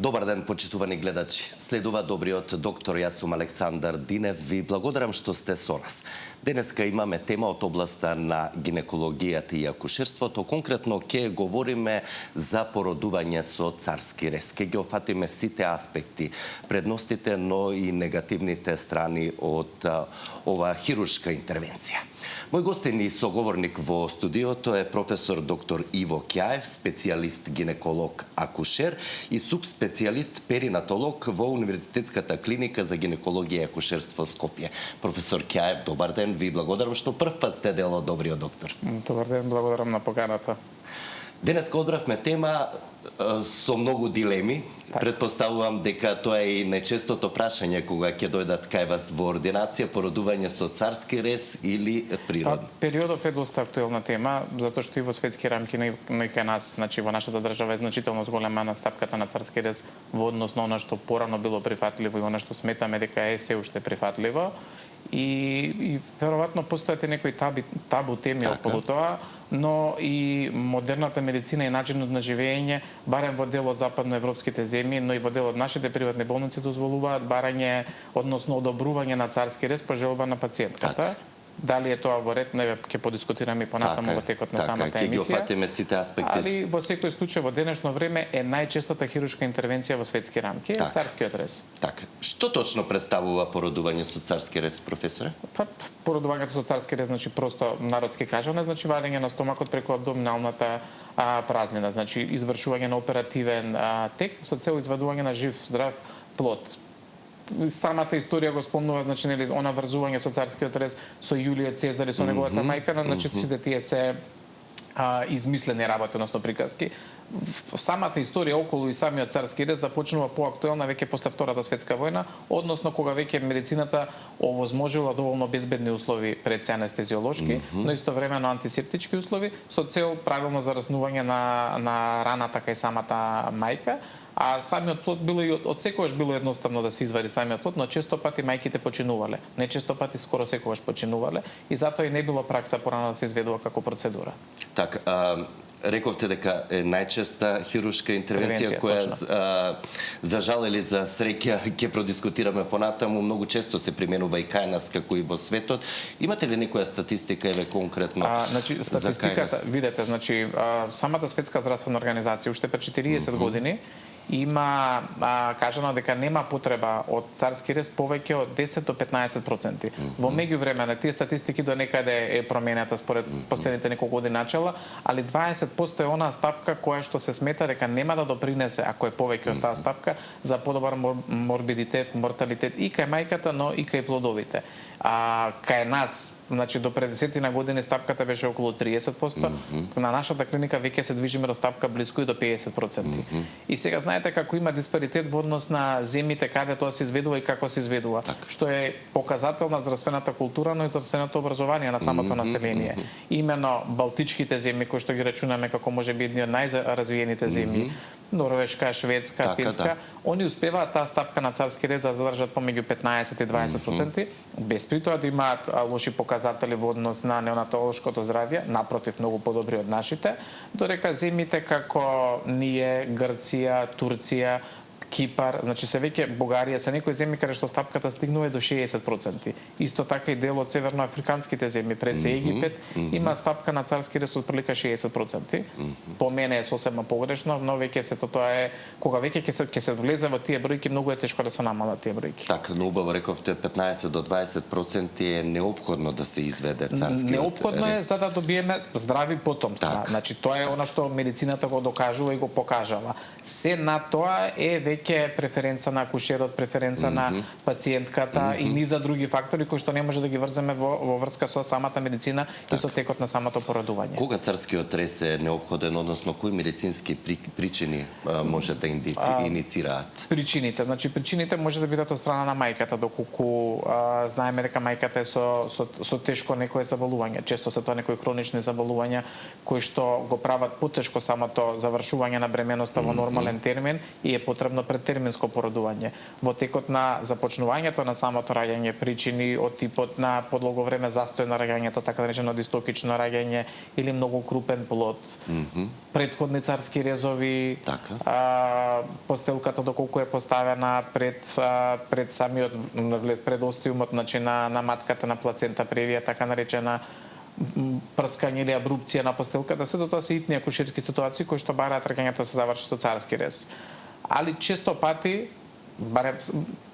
Добар ден, почитувани гледачи. Следува добриот доктор, јас сум Александар Динев. Ви благодарам што сте со нас. Денеска имаме тема од областа на гинекологијата и акушерството. Конкретно ќе говориме за породување со царски рез. Ќе ги офатиме сите аспекти, предностите, но и негативните страни од оваа хируршка интервенција. Мој гостин и соговорник во студиото е професор доктор Иво Ќаев, специјалист гинеколог акушер и субспецијалист перинатолог во Универзитетската клиника за гинекологија и акушерство Скопје. Професор Ќаев, добар ден, ви благодарам што прв пат сте дел од добриот доктор. Добар ден, благодарам на поканата. Денеска одбравме тема со многу дилеми. Предпоставувам дека тоа е и најчестото прашање кога ќе дојдат кај вас во ординација, породување со царски рез или природно. Периодов е доста актуелна тема, затоа што и во светски рамки, но и кај нас, значи во нашата држава е значително зголемена стапката на царски рез во однос на она што порано било прифатливо и она што сметаме дека е се уште прифатливо. И веројатно постојат некои табу теми околу тоа, но и модерната медицина и начинот на живење, барем во дел од западноевропските земји, но и во дел од нашите приватни болници дозволуваат барање, односно одобрување на царски рез по желба на пациентката. Дали е тоа во ред, не ќе подискутираме и понатаму во текот на самата емисија. Ќе ги офатиме сите аспекти. Али во секој случај во денешно време е најчестата хируршка интервенција во светски рамки, царскиот рез. Така. Што точно представува породување со царски рез, професоре? Породувањето со царски рез, значи просто народски кажано, значи вадење на стомакот преку абдоминалната празнина, значи извршување на оперативен тек со цел извадување на жив, здрав плод. Самата историја го спомнува, значи, нели, она врзување со царскиот рез со Јулије Цезар и со неговата мајка, значи сите тие се измислени работи, односно приказки. Самата историја околу и самиот царски рез започнува поактуелна веќе после Втората светска војна, односно кога веќе медицината овозможила доволно безбедни услови пред се анестезиолошки, но истовремено антисептички услови со цел правилно зараснување на раната кај самата мајка. А самиот плод било и од секогаш било едноставно да се извади самиот плод, но често пати мајките починувале. Не често пати, скоро секогаш починувале и затоа и не било пракса порано да се изведува како процедура. Така, рековте дека е најчеста хируршка интервенција која за жал или за среќа ќе продискутираме понатаму, многу често се применува и кај нас како и во светот. Имате ли некоја статистика еве конкретно? Значи статистиката, видете, значи самата светска здравствена организација уште пред 40 години има кажано дека нема потреба од царски рез повеќе од 10 до 15%. Во меѓувреме на тие статистики до некаде е променета според последните неколку години начала, али 20% е онаа стапка која што се смета дека нема да допринесе, ако е повеќе од таа стапка, за подобар морбидитет, морталитет и кај мајката, но и кај плодовите. Кај нас, значи до пред 10 години стапката беше околу 30%, на нашата клиника веќе се движиме до стапка близко и до 50%. И сега знаете како има диспаритет во однос на земјите каде тоа се изведува и како се изведува, што е показател на здравствената култура, но и здравственото образование на самото население. Имено балтичките земји кои што ги рачунаме како можеби едни од најразвиените земји, Норвешка, Шведска, Финска, они успеваат таа стапка на царски рез да задржат помеѓу 15 и 20%, без при тоа да имаат лоши показатели во однос на неонатолошкото здравје, напротив, многу подобри од нашите, додека земјите како ние, Грција, Турција, Кипар, значи се веќе Бугарија, се некои земји каде што стапката стигнува до 60%. Исто така и дел од северноафриканските земји, пред се Египет, има стапка на царски рез од прилика 60%. По мене е сосема погрешно, но веќе се тоа е кога веќе ќе се влезе во тие бројки, многу е тешко да се намалат тие бројки. Така, но убаво рековте 15 до 20% е неопходно да се изведе царскиот рез. Неопходно е за да добиеме здрави потомства. Значи тоа е она што медицината го докажува и го покажала. Се на тоа е веќе преференца на акушерот, преференца на пациентката и низа други фактори кои што не може да ги врземе во врска со самата медицина и со текот на самото породување. Кога царскиот рез е неопходен, односно кои медицински причини може да иницираат? Причините, значи причините може да бидат од страна на мајката, доколку знаеме дека мајката е со тешко некое заболување. Често се тоа некои хронични заболувања кои што го прават потешко самото завршување на бременоста во нормален термин и е потребно предтерминско породување, во текот на започнувањето на самото раѓање, причини од типот на подлого време застој на раѓањето, така наречено дистокично раѓање или многу крупен плод, предходни царски резови, постелката доколку е поставена пред самиот пред остиумот, значи на матката, на плацента превија, така наречена прскање или абрупција на постелката, сето тоа се итни акушерски ситуации кои што бараат раѓањето се заврши со царски рез. Али често пати, барем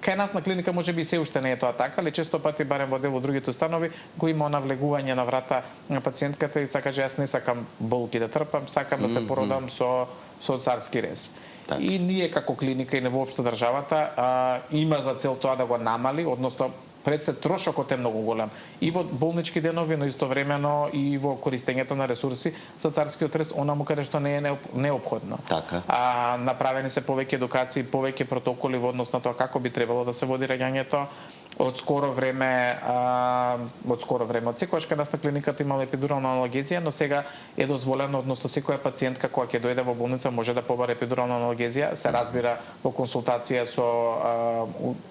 кај нас на клиника можеби се уште не е тоа така, али често пати барем во дел од другите установи го има навлегување на врата на пациентката и каже јас не сакам болки да трпам, сакам да се породам со царски рез. Так. И ние како клиника и не воопшто државата има за цел тоа да го намали, односно пред се трошокот е многу голем и во болнички денови, но истовремено и во користењето на ресурси за царскиот рез, онаму каде што не е неопходно. Така. Направени се повеќе едукации, повеќе протоколи во однос на тоа како би требало да се води раѓањето. Од скоро време, од секојаш кај нас на клиниката имала епидурална аналгезија, но сега е дозволено, односно секоја пациентка која ќе дојде во болница може да побара епидурална аналгезија, се разбира во консултација со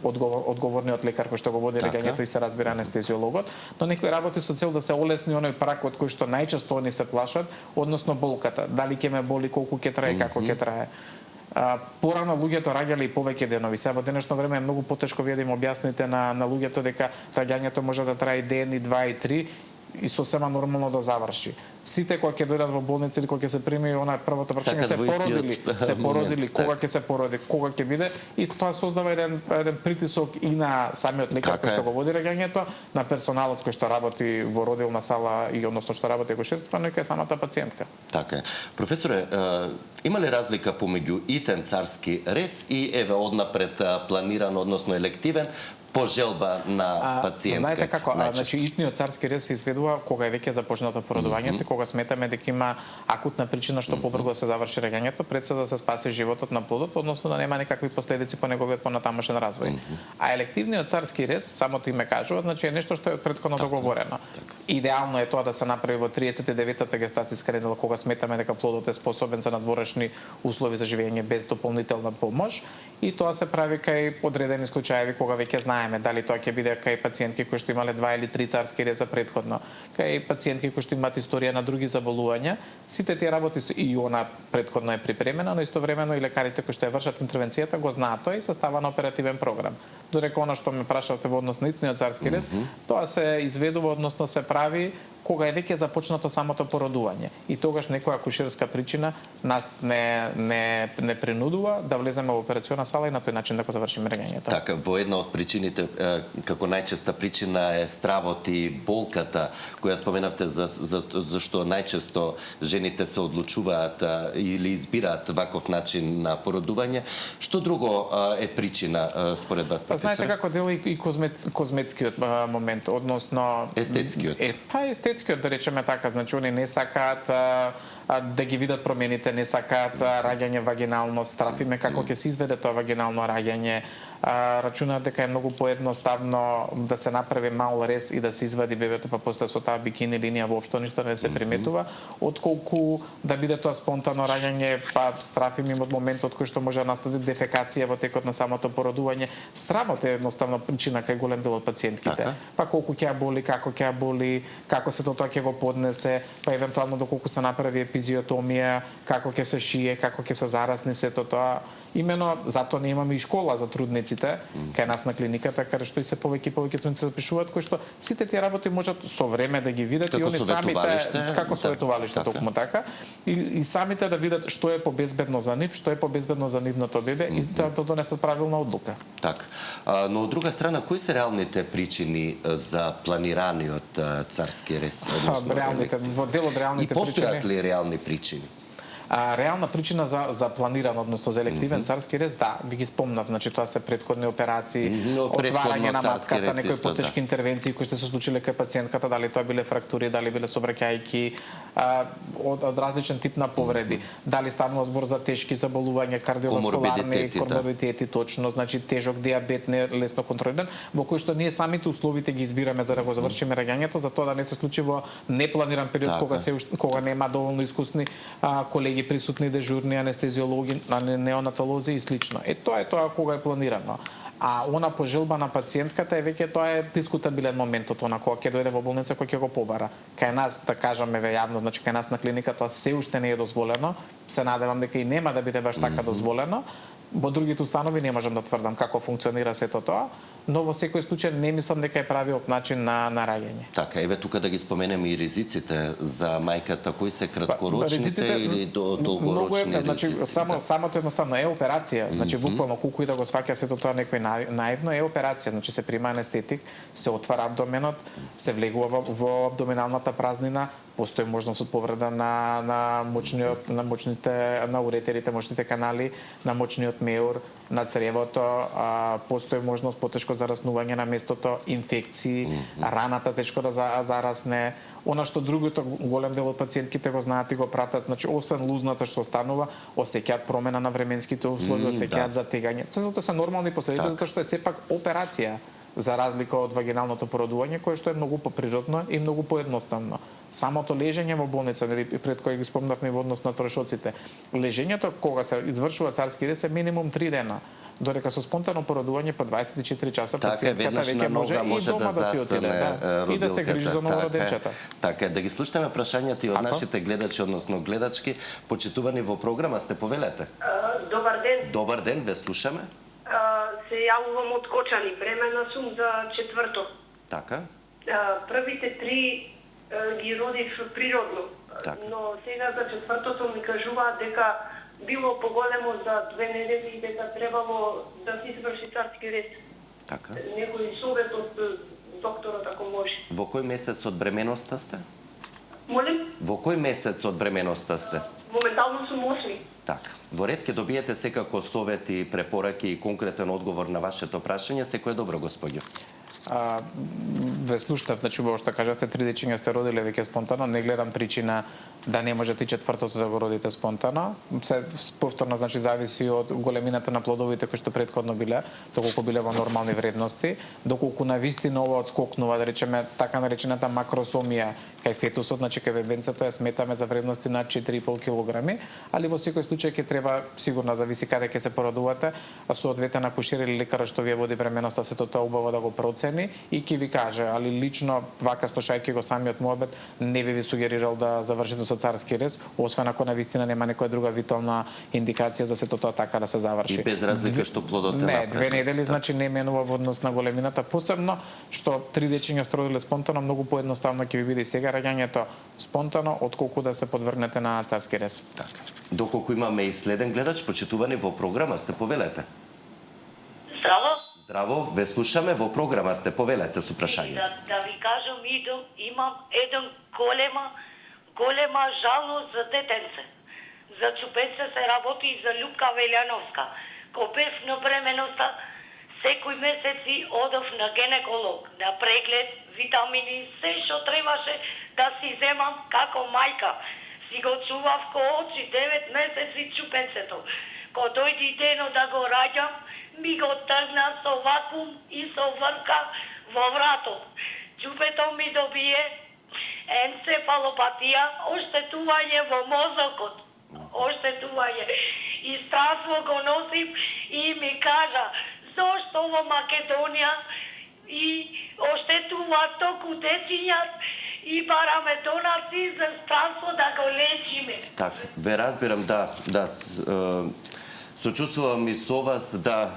одговорниот лекар кој што го води раѓањето и се разбира анестезиологот, но некој работи со цел да се олесни оној прак од кој што најчесто они се плашат, односно болката, дали ќе ме боли, колку ќе трае, како ќе трае. Порано луѓето раѓале и повеќе денови. Сега во денешно време е многу потешко вие да им објасните на луѓето дека раѓањето може да трае ден и два и три и сосема нормално да заврши. Сите кои ќе дојдат во болница или кои ќе се прими, она првото прашање се породили, кога ќе се породи, кога ќе биде, и тоа создава еден притисок и на самиот лекар кој што го води раѓањето, на персоналот кој што работи во родилна сала и односно што работи акушерство, но и кај самата пациентка. Така е. Професоре, има ли разлика помеѓу итен царски рез и еве однапред планиран, односно елективен, по желба на пациентка? Знаете како, значи итниот царски рез се изведува кога е веќе започнато породувањето, кога сметаме дека има акутна причина што побрзо се заврши раѓањето, пред се да се спаси животот на плодот, односно да нема никакви последици по неговиот понатамошен развој. А елективниот царски рез, самото име кажува, значи е нешто што е претходно договорено. Идеално е тоа да се направи во 39-та гестацијска недела, кога сметаме дека плодот е способен за надворешни услови за живење без дополнителна помош, и тоа се прави кај одредени случаи кога веќе знаеме дали тоа ќе биде кај пациентки кои што имале 2 или 3 царски реза претходно, кај пациентки кои што имаат историја на други заболувања. Сите тие работи и она претходно е припремена, но истовремено и лекарите кои што ја вршат интервенцијата го знаат тоа и состава на оперативен програм. Додека она што ме прашавте во однос на итниот царски рез, тоа се изведува, односно се прави кога е веќе започнато самото породување. И тогаш некоја акушерска причина нас не принудува да влеземе во операциона сала и на тој начин да го завршиме раѓањето. Така, во една од причините, како најчеста причина е стравот и болката, која споменавте зашто најчесто жените се одлучуваат или избираат ваков начин на породување. Што друго е причина според вас, професоре? Знаете како дела и козметскиот момент, односно естетскиот. Естетскиот, да речеме така, значи они не сакаат да ги видат промените, не сакаат раѓање вагинално, страфиме како ќе се изведе тоа вагинално раѓање, рачунаат дека е многу поедноставно да се направи мал рез и да се извади бебето, па после со таа бикини линија воопшто ништо не се приметува, отколку да биде тоа спонтано раѓање, па страфим од моментот кој што може да настапи дефекација во текот на самото породување. Стравот е едноставно причина кај голем дел од пациентките. Па колку ќе ја боли, како се тоа ќе го поднесе, па евентуално доколку се направи епизиотомија, како ќе се шие, како ќе се зарасне сето тоа. Имено затоа не имаме и школа за трудниците кај нас на клиниката, каде што и се повеќе трудници запишуваат, кои што сите тие работи можат со време да ги видат и они самите како советувалиште токму така и самите да видат што е побезбедно за нив, што е побезбедно за нивното бебе и да донесат правилна одлука. Така. Но од друга страна, кои се реалните причини за планираниот царски рез? Во дел од реалните причини. И постојат ли реални причини? Реална причина за планиран, односно за елективен царски рез, да, ви ги спомнав, значи тоа се претходни операции, отварање на матката, некои потешки интервенции кои што се случиле кај пациентката, дали тоа биле фрактури, дали биле собраќајки, од различен тип на повреди. Дали станува збор за тешки заболувања, кардиоваскуларни, коморбидитети, точно, значи тежок диабет, не лесно контролиран, во кој што ние самите условите ги избираме за да го завршиме раѓањето, за тоа да не се случи во непланиран период кога нема доволно искусни колеги присутни, дежурни анестезиологи, неонатолози и слично. Тоа е тоа кога е планирано. А она по желба на пациентката е веќе тоа е дискутабилен моментот, она кога ќе дојде во болница, кој ќе го побара. Кај нас, да кажеме јавно, значи кај нас на клиника тоа се уште не е дозволено. Се надевам дека и нема да биде баш така дозволено. Во другите установи не можам да тврдам како функционира сето тоа, но во секој случај не мислам дека е правиот начин на раѓање. Така, еве тука да ги споменеме и ризиците за мајката, кои се краткорочните или долгорочни ризици. Значи самото едноставно е операција, значи буквално колку и да го сваќа сето тоа некој наивно е операција, значи се прима анестетик, се отвара абдоменот, се влегува во абдоминалната празнина, постои можност од повреда на уретерите, мочните канали, на мочниот меур, на цревото, постои можност потешко зараснување на местото, инфекции, раната тешко да зарасне. Она што другото голем дел од пациентките го знаат и го пратат, значи освен лузната што останува, осеќаат промена на временските услови, осеќаат затегање. Тоа се нормални последици, затоа што е сепак операција, за разлика од вагиналното породување, кое што е многу поприродно и многу поедноставно. Самото лежење во болница, пред кој ги спомнавме во однос на трошоците, лежењето кога се извршува царски рез е минимум 3 дена, додека со спонтано породување по 24 часа пациентката веќе може и дома да си отиде, и да се грижи за новороденчето. Така, да ги слушнеме прашањата и од нашите гледачи, односно гледачки, почитувани во програма, сте повелете. Добар ден. Добар ден, ве слушаме. Се јавувам од Кочани, бремена сум за 4-то. Така. Првите 3 ги родив природно, но сега за 4-то ми кажуваат дека било поголемо за 2 недели и дека требало да се изврши царски рез. Така. Некој совет од докторот ако може. Во кој месец од бременоста сте? Молим? Во кој месец од бременоста сте? Моментално сум 8. Така. Во ред ќе добиете секако совети, препораки и конкретен одговор на вашето прашање. Секој е добро, господјо. Ве слушнав, значи во што кажавте 3 дечиња сте родиле веќе спонтано, не гледам причина да не можете и 4-тото да го родите спонтано. Се повторно значи зависи од големината на плодовите кои што претходно биле, доколку биле во нормални вредности, доколку навистина ова одскокнува, да речеме така наречената макросомија кај фетусот, значи кај бебенцето ја сметаме за вредности над 4,5 килограми, али во секој случај ќе треба сигурно зависи каде ќе се породувате, а соодветен акушер или лекар што вие води бременоста сето тоа убаво да го процени и ќе ви каже, али лично вака слушајќи го самиот муабет не би ви сугерирал да завршите со царски рез, освен ако навистина нема некоја друга витална индикација за сето тоа така да се заврши. И без разлика што плодот е напред. Не, 2 недели значи не менува во однос на големината, посебно што 3 дечиња сте родиле спонтано, многу поедноставно ќе ви биде и сега раѓањето спонтано отколку да се подврнете на царски рез. Така. Доколку имаме и следен гледач, почитувани во програма, сте повелете. Здраво. Здраво, ве слушаме, во програма сте повелете со прашање. Да ви кажам, имам еден голема жалост за детенце. За чупенце се работи и за Љупка Велјановска. Ко бев на бременоста, секој месеци одов на гинеколог, на преглед, витамини, се што требаше да си земам како мајка. Си го чував ко очи 9 месеци чупенцето. Ко дојди дено да го раѓам, ми го тргна со вакуум и со врка во вратот. Чупето ми добие енцефалопатија, оштетување во мозокот. Оштетување. И странство го носим и ми кажа, зошто во Македонија и оштетува току дечиња и бараме донации за странство да го лечиме. Така, ве разбирам, да, сочувствувам и со вас, да,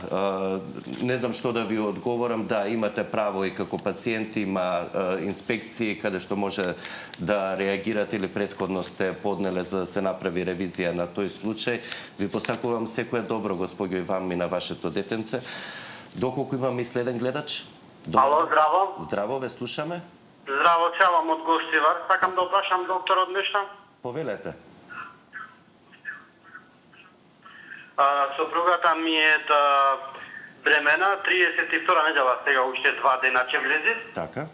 не знам што да ви одговорам, да, имате право и како пациент има инспекции каде што може да реагирате или претходно сте поднеле за да се направи ревизија на тој случај. Ви посакувам секое добро, господјо, и вам и на вашето детенце. Доколку имам и следен гледач? Ало, здраво. Здраво, ве слушаме. Здраво, чавам од Гоштивар. Сакам да прашам докторот нешто. Повелете. Сопругата ми е бремена, 32 недела, сега уште 2 дена ќе влезе. Така.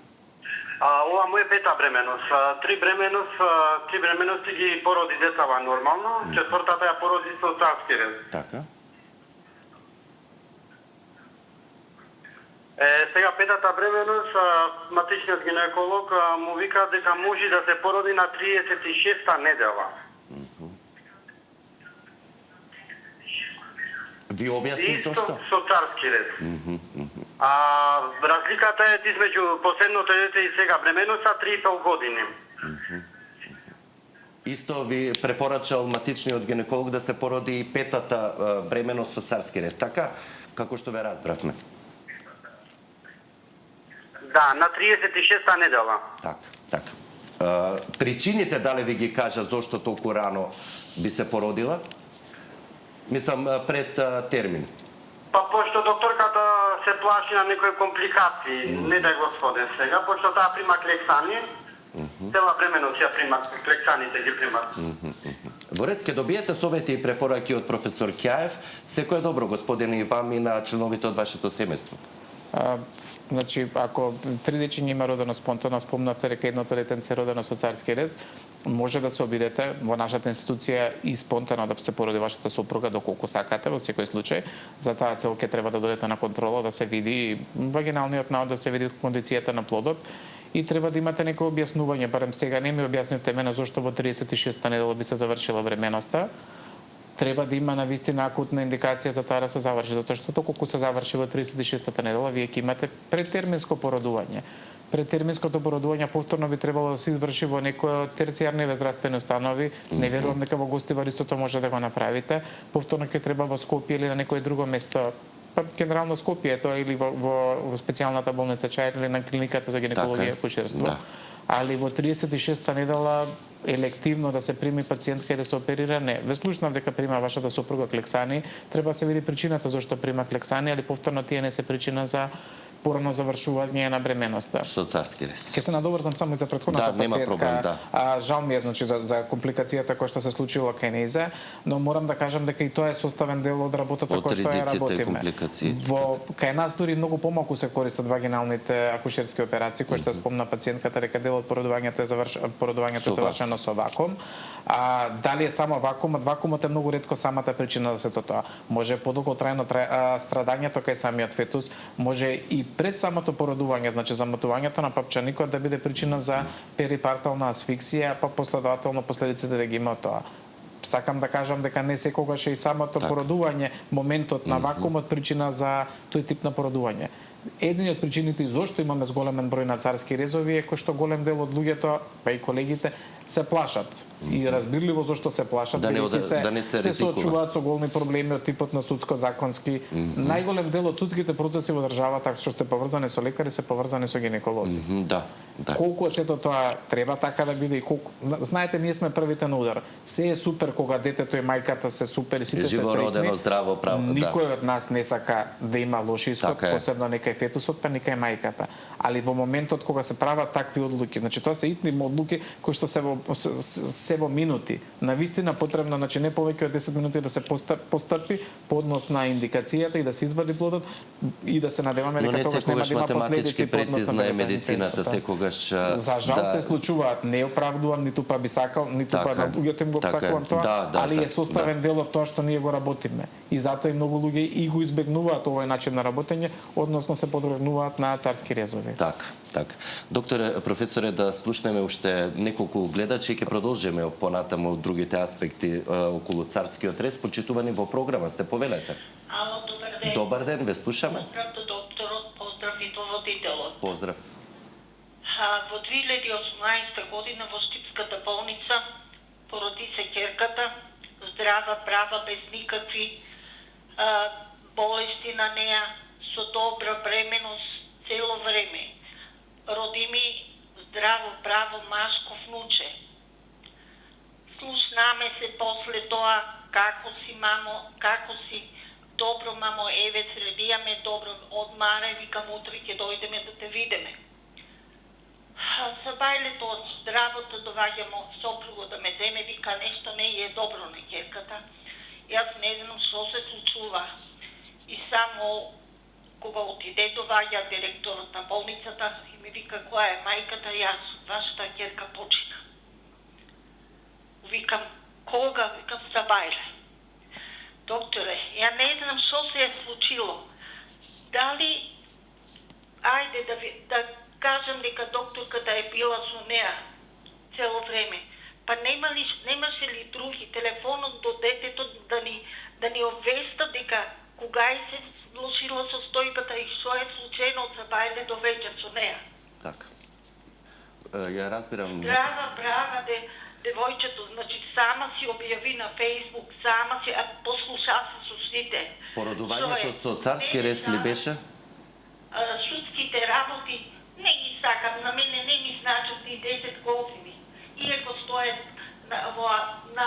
Ова му е пета бременост. Три бремености ги породи децава нормално, четвртата ја породи со царски рез. Така. Сега петата бременост, матичниот гинеколог му вика дека може да се породи на 36-та недела. Ви објасни Исто зошто? со царски рез. Разликата е измеѓу последното дете и сега бременоста 3,5 години. Исто ви препорачал матичниот гинеколог да се породи и петата бременост со царски рез, така? Како што ве разбравме. Да, на 36-та недела. Така. Причините дали ви ги кажа зошто толку рано би се породила? Мислам пред термин. Па пошто докторката се плаши на некои компликации, не да го сходен сега, пошто таа прима клексани, цела бременост ја прима, клексаните ги примат. Во ред, ке добиете совети и препораки од професор Кјаев. Секој е добро, господине, и вам и на членовите од вашето семејство. Значи, ако три дечиња има родено спонтано, спомнавте дека едното детенце родено со царски рез, може да се обидете во нашата институција и спонтано да се породи вашата сопруга доколку сакате, во секој случај. За таа цел ќе треба да додете на контрола, да се види вагиналниот наод, да се види кондицијата на плодот и треба да имате некој објаснување, барем сега не ми објаснивте мене зошто во 36-та недела би се завршила бременоста. Треба да има навистина акутна индикација за тоа да се заврши, затоа што доколку се заврши во 36-та недела, вие ќе имате предтерминско породување. Предтерминското породување повторно би требало да се изврши во некој терцијарни здравствени установи. Не верувам дека во Гостивар истото може да го направите. Повторно ќе треба во Скопје или на некое друго место. Па генерално Скопје тоа или во специјалната болница Чаир или на клиниката за гинекологија и акушерство. Да. Али во 36-та недела елективно да се прими пациентка и да се оперира, не. Ве слушнав дека прима вашата сопруга клексани, треба да се види причината зашто прима клексани, али повторно тие не се причина за порано завршување на бременоста. Со царски рез. Ќе се надоврзам само и за претходната нема пациентка. проблем, да. Жал ми е значи за компликацијата која што се случила кај нејзе, но морам да кажам дека и тоа е составен дел од работата која што ја работиме. Во кај нас дури многу помалку се користат вагиналните акушерски операции, кои што спомна пациентката дека дел од породувањето е завршено со вакуум. Дали е само вакуумот? Вакуумот е многу ретко самата причина за сето тоа. Може подолго трајно страдањето кај самиот фетус, може и пред самото породување, значи замотувањето на папчаникот да биде причина за перипартална асфиксија, па последователно последиците да ги има тоа. Сакам да кажам дека не секогаш е и самото породување, моментот на вакуумот причина за тој тип на породување. Едниот од причините зошто имаме зголемен број на царски резови е кој што голем дел од луѓето, па и колегите, се плашат. И разбирливо зошто се плашат, бидејќи се соочуваат со големи проблеми од типот на судско-законски. Најголем дел од судските процеси во државата што се поврзани со лекари се поврзани со гинеколози. Да. Колку сето тоа треба така да биде и колку... Знаете, ние сме првите на удар. Се е супер кога детето и мајката се супер и сите се среќни. Живородено, здраво, право. Никој од нас не сака да има лош исход, посебно не кај фетусот, па не кај мајката. Али во моментот кога се прават такви одлуки, значи тоа се итни одлуки кои што се во минути. Навистина потребно, значи не повеќе од 10 минути да се постапи по однос на индикацијата и да се извади плодот и да се надеваме дека тогаш нема да има последици по однос на медицината секогаш за жал се случуваат, не оправдувам, ниту па би сакал, ниту па на луѓето им го сакувам тоа, али е составен дел од тоа што ние го работиме. И затоа и многу луѓе и го избегнуваат овој начин на работење, односно се подвргнуваат на царски резови. Така. Докторе, професоре, да слушнеме уште неколку гледачи и ќе продолжиме понатаму другите аспекти околу царскиот рез. Почитувани во програма сте, повелете. Ало, добар ден. Добар ден, ве слушаме. Поздрав до докторот, поздрав и до водителот. Поздрав. Во 2018 година во Штипската болница породи се ќерката, здрава, права, без никакви болести на неа, со добра бременост цело време. Роди ми здраво, право, машко внуче. Слушнаме се после тоа како си мамо, како си добро мамо, еве средијаме добро, одмарај, викам утре ќе дојдеме да те видиме. За бајлето од здравото доваѓамо сопруго да ме земе, вика нешто не е добро на ќерката. Јас не знам што се случува. И само кога отиде доаѓа директорот на болницата и ми вика која е мајката, јас, вашата ќерка почина. Викам, кога? Викам, Забајле. Докторе, ја не знам што се е случило. Дали, ајде да кажам дека докторката е била со неа цело време. Па немаше ли други телефонот до детето да ни обвеста дека кога е се случила состојбата и што е случено од Забајле до вечер со неа. Така. Ја разбирам. Брава девојчето, значи сама си објави на Facebook, сама си послуша се со сите. Породувањето со царски рез ли беше? Судските работи не ги сакам, на мене не ми значат ни 10 години. Иако стоят на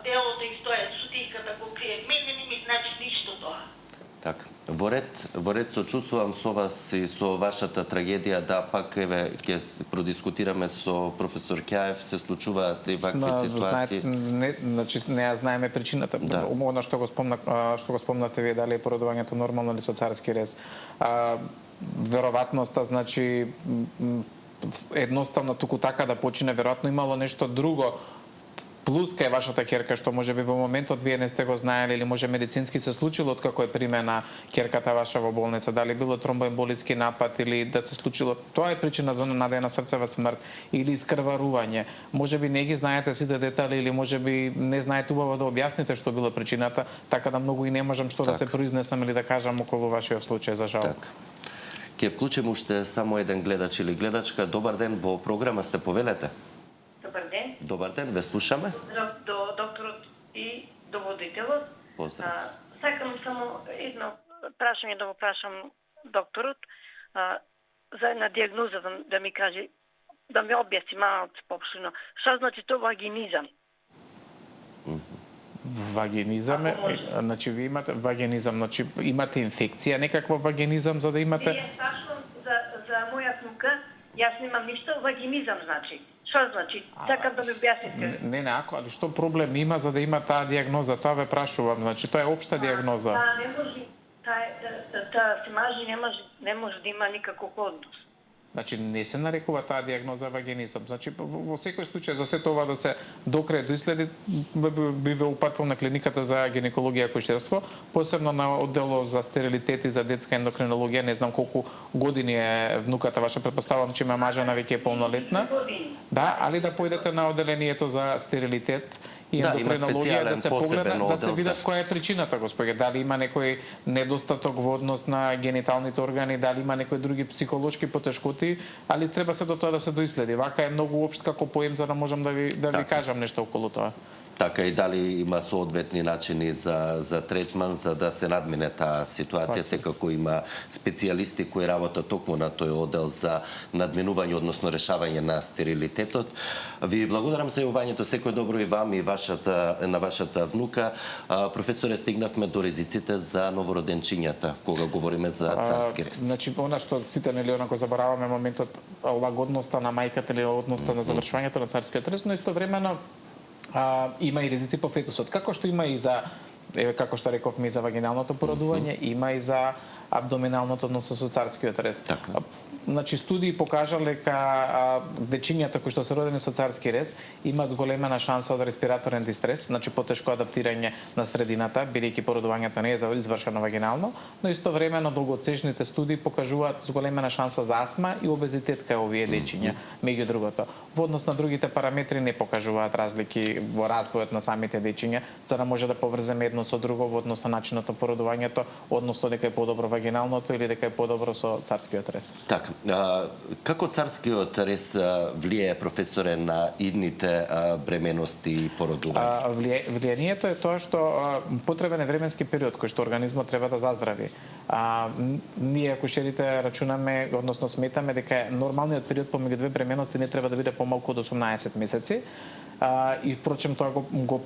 делото и стоят судика да го крие, мене не ми значи ништо тоа. Така. Во ред сочувствувам со вас и со вашата трагедија, да, пак еве ќе продискутираме со професор Ќаев, се случуваат и вакви ситуации. Значи не ја знаеме причината. Да. Она што го спомнате вие, дали е породувањето нормално или со царски рез. Веројатноста, значи едноставно туку така да почине, веројатно имало нешто друго. Плюс кај вашата ќерка, што може би во моментот вие не сте го знаели или може медицински се случило откако е примена ќерката ваша во болница, дали било тромбоемболиски напад или да се случило, тоа е причина за ненадејна срцева смрт или искрварување. Може би не ги знаете сите детали или може би не знаете убаво да објасните што било причината, така да многу и не можам што да се произнесам или да кажам околу вашиот случај, за жал. Так. Ќе вклучим уште само еден гледач или гледачка. Добар ден, во програма сте, повелете. Добар ден. Добар ден, ве слушаме. Поздрав до докторот и до водителот. Поздрав. Сакам само едно прашање да го прашам докторот за една дијагноза да ми каже, да ми објасни малку поопштено. Што значи тоа вагинизам? Вагинизам е, значи ви имате вагинизам, значи имате инфекција некаква вагинизам за да имате. Јас прашувам за моја внука, јас немам ништо, вагинизам значи. Што значи? Сакам да ми објасните. Не, ако, али што проблем има за да има таа дијагноза? Тоа ве прашувам, значи тоа е општа дијагноза. Не може, таа се мажи не може да има никаков однос. Значи не се нарекува таа дијагноза вагинизам. Значи во секој случај за сето ова да се докрај доиследи би ве упатил на клиниката за гинекологија и акушерство, посебно на одделот за стерилитет и за детска ендокринологија. Не знам колку години е внуката ваша, претпоставувам че има мажена, веќе е полнолетна. Да, али да појдете на одделението за стерилитет и ендокринологија да се погледа, да се видат која е причината, господи. Дали има некој недостаток во однос на гениталните органи, дали има некои други психолошки потешкоти, али треба се до тоа да се доиследи. Вака е многу општ како поем за да можам да ви кажам нешто околу тоа. Така и дали има соодветни начини за третман за да се надмине таа ситуација, секако има специјалисти кои работат токму на тој оддел за надминување, односно решавање на стерилитетот. Ви благодарам за јавувањето, секој добро и вам и на вашата внука. Професоре, стигнавме до ризиците за новороденчињата кога говориме за царски рез. Значи она што сите нели онако забораваме моментот лагодноста на мајката или лагодноста на завршувањето на царскиот рез, но истовремено има и ризици по фетусот. Како што има и за, како што рековме, и за вагиналното породување, има и за абдоминалното, односно со царскиот рез. Значи, студии покажале дека дечињата кои што се родени со царски рез имаат зголемена шанса од респираторен дистрес, значи потешко адаптирање на средината, бидејќи породувањето не е извршено вагинално, но истовремено долгоцежните студии покажуваат зголемена шанса за астма и обезитет кај овие дечиња, меѓу другото. Во однос на другите параметри не покажуваат разлики во развојот на самите дечиња, за да може да поврземе едно со друго во однос на начинот на породувањето, односно дека е подобро вагиналното или дека е подобро со царскиот рез. Така, како царскиот рез влијае, професоре, на идните бременности и породување? Влијанието е тоа што потребен е временски период кој што организмот треба да заздрави. Ние акушерите рачунаме, односно сметаме дека нормалниот период помеѓу две бременности не треба да биде помалку од 18 месеци. и впрочем тоа го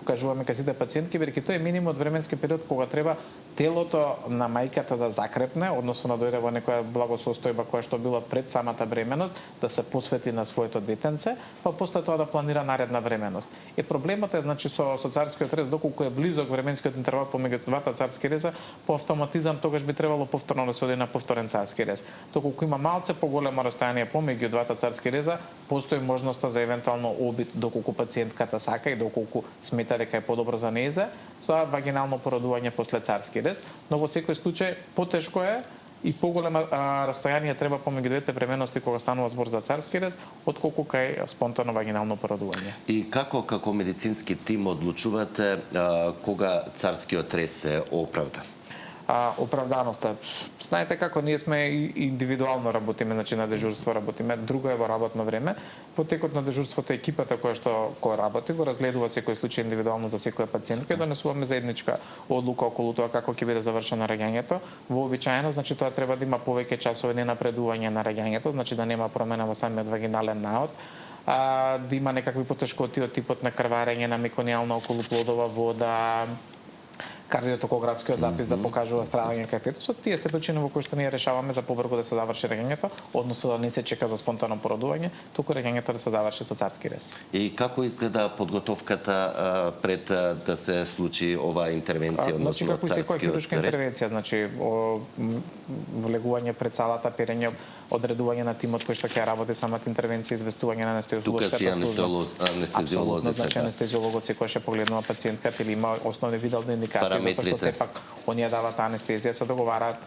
покажуваме кај сите пациентки, бидејќи тоа е минимум од временски период кога треба телото на мајката да закрепне, односно да дојде во некоја благосостојба која што била пред самата бременост, да се посвети на своето детенце, па после тоа да планира наредна бременост. И проблемот е, значи, со царскиот рез, доколку е близок временскиот интервал помеѓу двата царски реза, по автоматизам тогаш би требало повторно да се оди на повторен царски рез. Доколку има малце поголемо растојание помеѓу двата царски реза, постои можноста за евентуално обид доколку пациентката сака и доколку смета дека е подобро за неја, со вагинално породување после царски рез, но во секој случај потешко е и поголемо растојание треба помеѓу двете бременности кога станува збор за царски рез, отколку кај спонтано вагинално породување. И како медицински тим одлучувате кога царскиот рез е оправдан? Оправданоста. Знаете како, ние сме индивидуално работиме, значи на дежурство работиме, друго е во работно време. Во текот на дежурството екипата која работи го разгледува секој случај индивидуално за секоја пациентка и донесуваме заедничка одлука околу тоа како ќе биде завршено раѓањето. Вообичаено, значи тоа треба да има повеќе часови ненапредување на раѓањето, значи да нема промена во самиот вагинален наод, да има некакви потешкоти од типот на крварење на меконијална околу плодова вода, кардиотокографскиот запис да покажува страдање кај фетусот. Тие се причини во кои што ние решаваме за побрзо да се заврши раѓањето, односно да не се чека за спонтано породување, туку раѓањето да се заврши со царски рез. И како изгледа подготовката пред да се случи оваа интервенција, односно царскиот рез? Значи, како и секоја хируршка интервенција, значи влегување пред салата, перење, одредување на тимот кој што ќе работи самата интервенција, известување на анестезиолошката служба. Анестезиолозите. Значи, анестезиологот секогаш ќе погледнува пациентката или има основни видални индикации, затоа што сепак оние дават анестезија, се договараат,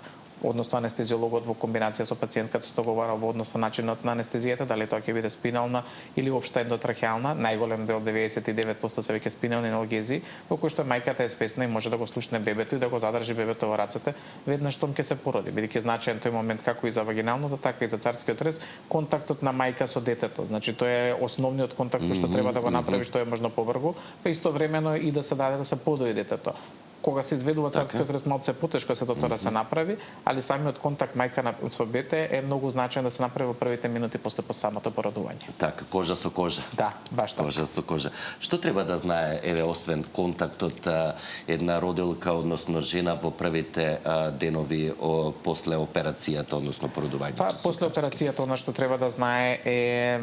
односно анестезиологот во комбинација со пациентката се договара во однос на начинот на анестезијата, дали тоа ќе биде спинална или општа ендотрахеална. Најголем дел 99% се веќе спинални аналгезии, во кои што мајката е свесна и може да го слушне бебето и да го задржи бебето во рацете веднаш штом ќе се породи, бидејќи значаен тој момент како и за вагиналното, така и за царскиот рез, контактот на мајка со детето. Значи тоа е основниот контакт кој што треба да го направи што е можно побрзо, па истовремено и да се даде да се подои детето. Кога се изведува царскиот рез, малку потешко се тоа да се направи, али самиот контакт мајка со дете е многу значаен да се направи во првите минути после самото породување. Така, кожа со кожа. Да, баш така. Кожа со кожа. Што треба да знае, освен контактот една родилка, односно жена во првите денови после операцијата, односно породувањето? После операцијата, она што треба да знае е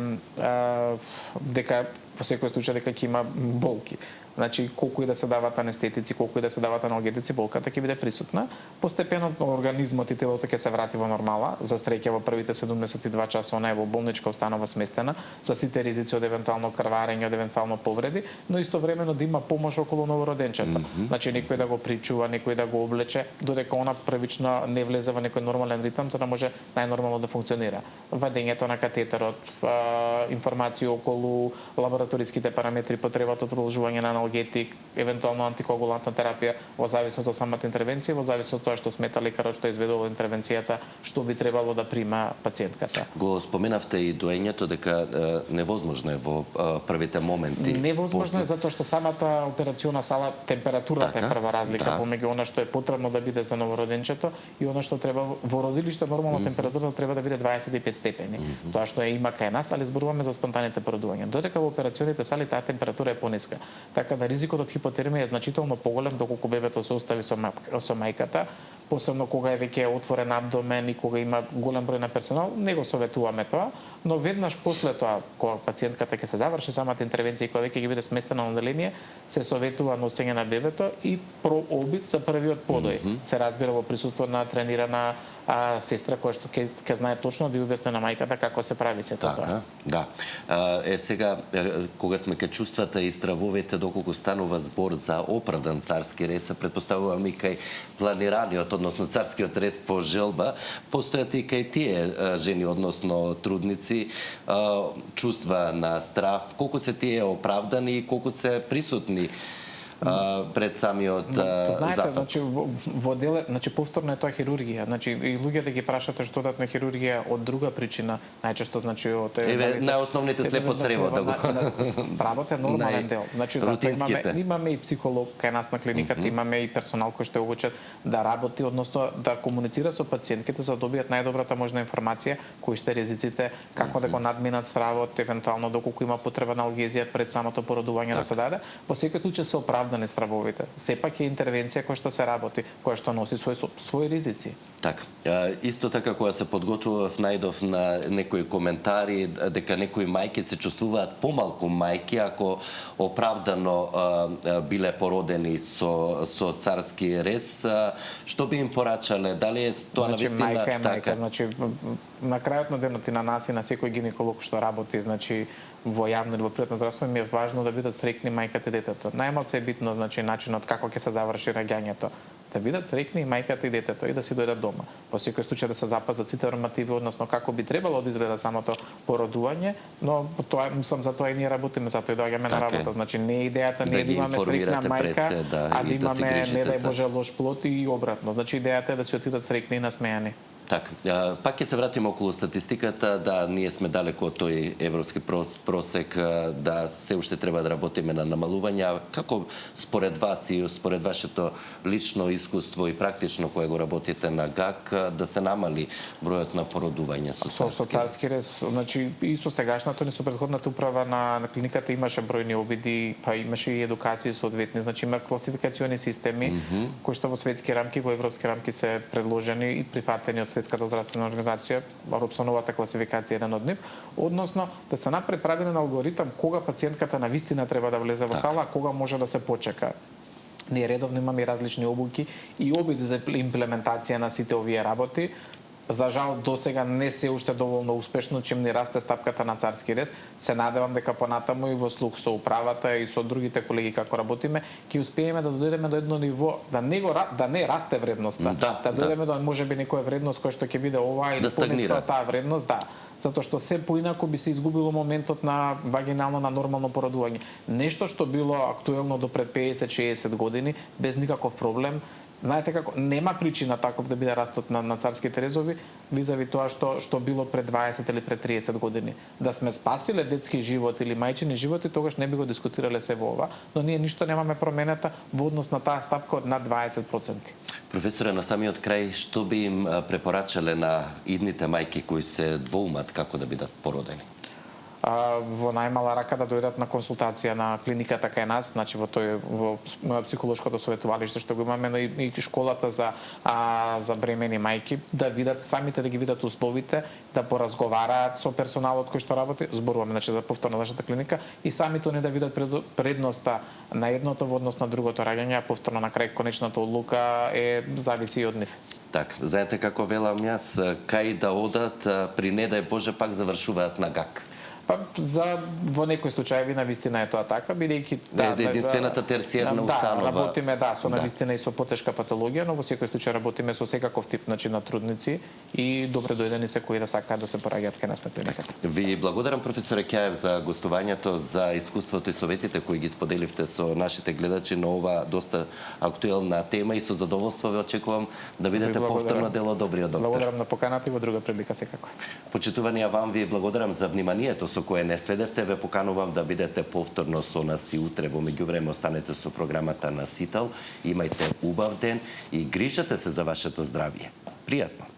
дека во секој случај дека ќе има болки. Значи, колку и да се дават анестетици, колку и да се дават аналгетици, болката ќе биде присутна. Постепено организмот и телото ќе се врати во нормала. За среќа во првите 72 часа она е во болничка установа сместена за сите ризици од евентуално крварење, од евентуално повреди, но истовремено да има помош околу новороденчето. Значи, некој да го причува, некој да го облече, додека она првично не влезе во некој нормален ритам, за да може најнормално да функционира. Вадењето на катетерот, информации околу лабораториските параметри, потребата од продолжување на аналгетик, евентуално антикоагулантна терапија, во зависност од самата интервенција, во зависност од тоа што смета лекарот што изведува интервенцијата, што би требало да прима пациентката. Го споменавте и доењето дека невозможно е во првите моменти. Невозможно е затоа што самата операциона сала, температурата е прва разлика помеѓу она што е потребно да биде за новороденчето и она што треба во родилиште. Нормално температурата треба да биде 25 степени. Тоа што има кај нас, али зборуваме за спонтаните породувања. Додека во операционите сали таа температура е пониска. Така да ризикот од хипотермија е значително поголем доколку бебето се остави со мајката, посебно кога е веќе отворен абдомен и кога има голем број на персонал. Не го советуваме тоа, но веднаш после тоа, кога пациентката ќе се заврши самата интервенција и кога веќе ќе биде сместена на одделение, се советува носење на бебето и прообид за првиот подој. Се разбира во присуство на тренирана сестра која што ќе знае точно да ја објасни на мајката како се прави сето тоа. Да. Сега, кога сме кај чувствата и стравовите, доколку станува збор за оправдан царски рез, предпоставувам и кај планираниот, односно царскиот рез по желба, постојат и кај тие жени, односно трудници, чувства на страв, колку се тие оправдани и колку се присутни пред самиот Знаете, зафат. значи во дел, значи повторно е тоа хирургија. Значи и луѓето ги прашате што дадат на хирургија од друга причина, најчесто значи од Еве најосновните слепо црево да го. Стравот е нормален дел. Значи затоа имаме и психолог кај нас на клиниката, имаме и персонал кој што учат да работи, односно да комуницира со пациентките за да добијат најдобрата можна информација, кои што ризиците, како да го надминат стравот, евентуално доколку има потреба на алгезија пред самото породување да се даде. Во секој случај се оправдани стравовите. Сепак е интервенција која што се работи, која што носи своји ризици. Така. Исто така кога се подготвував најдов на некои коментари дека некои мајки се чувствуваат помалку мајки ако оправдано биле породени со царски рез. Што би им порачале? Дали е тоа навистина мајка е така? мајка, значи на крајот на денот и на нас и на секој гинеколог што работи, значи во јавно или во приватно здравство ми е важно да бидат среќни мајката и детето. Најмалку е битно значи начинот како ќе се заврши раѓањето. Да бидат среќни и мајката и детето и да си дојдат дома. Во секој случај да се запазат сите нормативи, односно како би требало да изгледа самото породување, но тоа за тоа и ние работиме, затоа и доаѓаме на работа. Значи не е идејата не да имаме среќна мајка, а да имаме не дај Боже лош плод и обратно. Значи идејата е да се отидат среќни и насмејани. Така, пак ќе се вратиме околу статистиката, да, ние сме далеко од тој европски просек, да се уште треба да работиме на намалување. Како според вас и според вашето лично искуство и практично кое го работите на ГАК да се намали бројот на породување со царски рез? Значи и со сегашната ни со претходната управа на клиниката имаше бројни обиди, па имаше и едукации соодветни, значи има класификациони системи кои што во светски рамки, во европски рамки се предложени и прифатени од Светската здравствена организација, Робсоновата класификација е еден од нив, односно да се направи правилен алгоритам кога пациентката навистина треба да влезе во сала, а кога може да се почека. Ние редовно имаме различни обуки и обид за имплементација на сите овие работи. За жал до сега не се уште доволно успешно, чим ни расте стапката на царски рез. Се надевам дека понатаму и во слух со управата и со другите колеги како работиме, ќе успееме да дојдеме до едно ниво да не расте вредноста, да дојдеме до можеби некоја вредност која што ќе биде ова или пониска од таа вредност, затоа што се поинаку би се изгубило моментот на вагинално на нормално породување. Нешто што било актуелно до пред 50-60 години без никаков проблем. Знаете како, нема причина таков да биде растот на царските резови визави тоа што било пред 20 или пред 30 години. Да сме спасиле детски живот или мајчини животи, тогаш не би го дискутирале се во ова, но ние ништо немаме променета во однос на таа стапка од над 20%. Професоре, на самиот крај, што би им препорачале на идните мајки кои се двоумат како да бидат породени? Во најмала рака да дојдат на консултација на клиниката кај нас, значи во психолошкото советувалиште што го имаме, но и школата за бремени мајки, да видат самите, да ги видат условите, да поразговараат со персоналот кој што работи, зборуваме значи за повторно нашата клиника, и самите они да видат предноста на едното во однос на другото раѓање, а повторно на крај конечната одлука зависи од нив. Так, знаете како велам јас, кај да одат, при не дај Боже пак завршуваат на ГАК. Во некои случаи навистина е тоа така, бидејќи единствената терцијерна установа. Работиме со навистина и со потешка патологија, но во секој случај работиме со секаков тип на трудници и добре дојдени се кои да сакаат да се пораѓаат кај нас на клиниката. Ви благодарам професоре Кјаев за гостувањето, за искуството и советите кои ги споделивте со нашите гледачи на ова доста актуелна тема и со задоволство ве очекувам да бидете повторно дел од Добриот доктор. Благодарам на поканата и во друга прилика секако. Почитувани, вам ви благодарам за вниманието со кое не следевте, ве поканувам да бидете повторно со нас и утре. Во меѓувреме останете со програмата на Сител. Имајте убав ден и грижете се за вашето здравје. Пријатно!